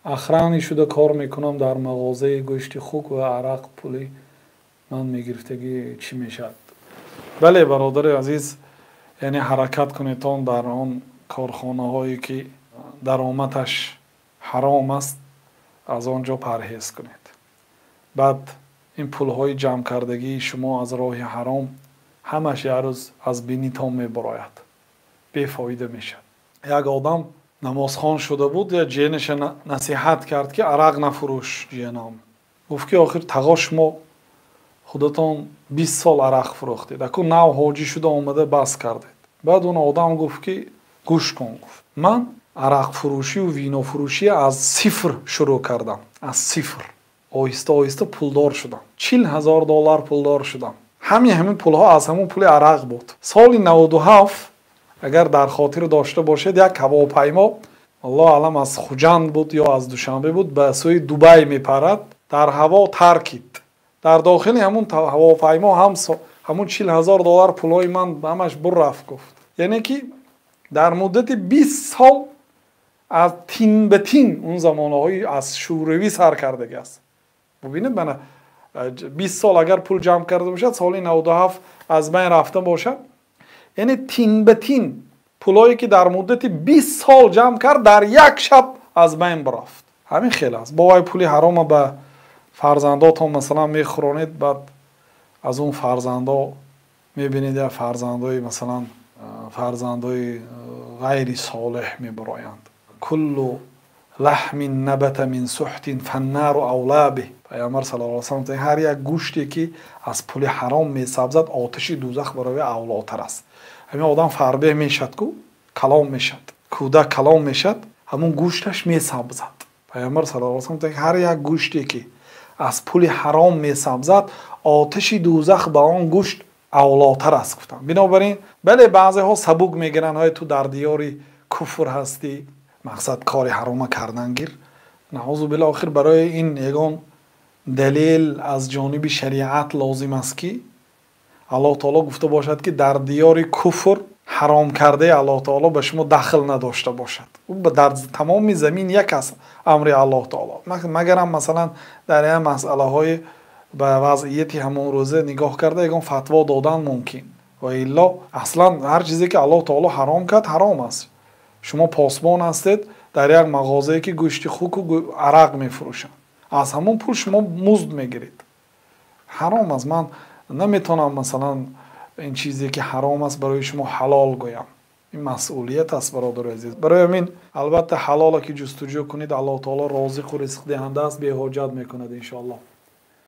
охрани шуда кор мекунам дар мағозаи гӯшти хук ва арақ пули ман мегирифтагӣ чӣ мешавад? бале бародари азиз, яъне ҳаракат кунедтон дар он корхонаҳое ки даромадаш ҳаром аст, аз он ҷо парҳез кунед. баъд ин пулҳои ҷамъкардагии шумо аз роҳи ҳаром ҳамаш як рӯз аз бинитон мебарояд, бефоида мешавад. як одам намозхон шуда буд, як ҷиёниша насиҳат кард ки арақ нафурӯш ҷиёнам. гуфт ки охир тағо шумо худатон 20 сол арақ фурӯхтед, аку нав ҳоҷӣ шуда омада бас кардед. баъд он одам гуфт ки гӯш кун, гуфт ман арақфурӯшию винофурӯшӣ аз сифр шурӯъ кардам. аз сифр оҳиста оҳиста пулдор шудам. $40,000 пулдор шудам. ҳамин пулҳо аз ҳамон пули арақ буд. соли 97 агар дар хотир дошта бошед, як ҳавопаймо аллоҳ аълам аз хуҷанд буд ё аз душанбе буд, ба сӯи Дубай мепарад. дар ҳаво таркид. дар дохили ҳамон ҳавопаймо ҳамон $40,000 пулҳои ман ҳамаш бур рафт, гуфт. яъне ки дар муддати 20 сол аз тин ба тин он замонаҳои аз шӯравӣ сар кардагӣ аст. бубинед, бана 20 сол агар пул ҷамъ карда бошад, соли 97 аз байн рафта бошад, яъне тин ба тин пулое ки дар муддати 20 сол ҷамъ кард, дар як шаб аз байн барафт. ҳамин хел аст. бо вай пули ҳарома ба фарзандотон масалан мехӯронед, баъд аз он фарзандо мебинед як фарзандои масалан фарзандои ғайри солеҳ мебароянд. куллу лаҳмин набата мин сухтин фаннару авла биҳ. пайғамбар саллаллоҳу алайҳи ва саллам ҳар як гӯште ки аз пули ҳаром месабзад, оташи дӯзах барои авлотар аст. ҳамин одам фарбеҳ мешад, ку калом мешад, кӯдак калом мешад, ҳамон гӯшташ месабзад. пайғамбар саллаллоҳу алайҳи ва саллам ҳар як гӯште ки аз пули ҳаром месабзад, оташи дӯзах ба он гӯшт авлотар аст гуфтам. бинобар ин бале баъзеҳо сабук мегиранд, ҳой ту дар диёри куфр ҳастӣ, мақсад кори ҳарома кардан гир. наъузу билла, охир барои ин ягон далел аз ҷониби шариат лозим аст ки аллоҳ таоло гуфта бошад ки дар диёри куфр ҳаром кардаи аллоҳ таоло ба шумо дахл надошта бошад. дар тамоми замин як аст амри аллоҳ таоло. магарам масалан дар як масъалаҳои ба вазъияти ҳамон рӯза нигоҳ карда ягон фатво додан мумкин. ваилло аслан ҳар чизе ки аллоҳ таоло ҳаром кард ҳаром аст. шумо посбон ҳастед дар як мағозае ки гӯшти хуку арақ мефурӯшанд, аз ҳамон пул шумо музд мегиред. ҳаром аст. ман наметавонам масалан ин чизе ки ҳаром аст барои шумо ҳалол гӯям. ин масъулият аст, бародари азиз. барои ҳамин албатта ҳалоле ки ҷустуҷӯ кунед, аллоҳ таоло розиқу ризқдиҳанда аст, беҳоҷат мекунад иншоаллоҳ.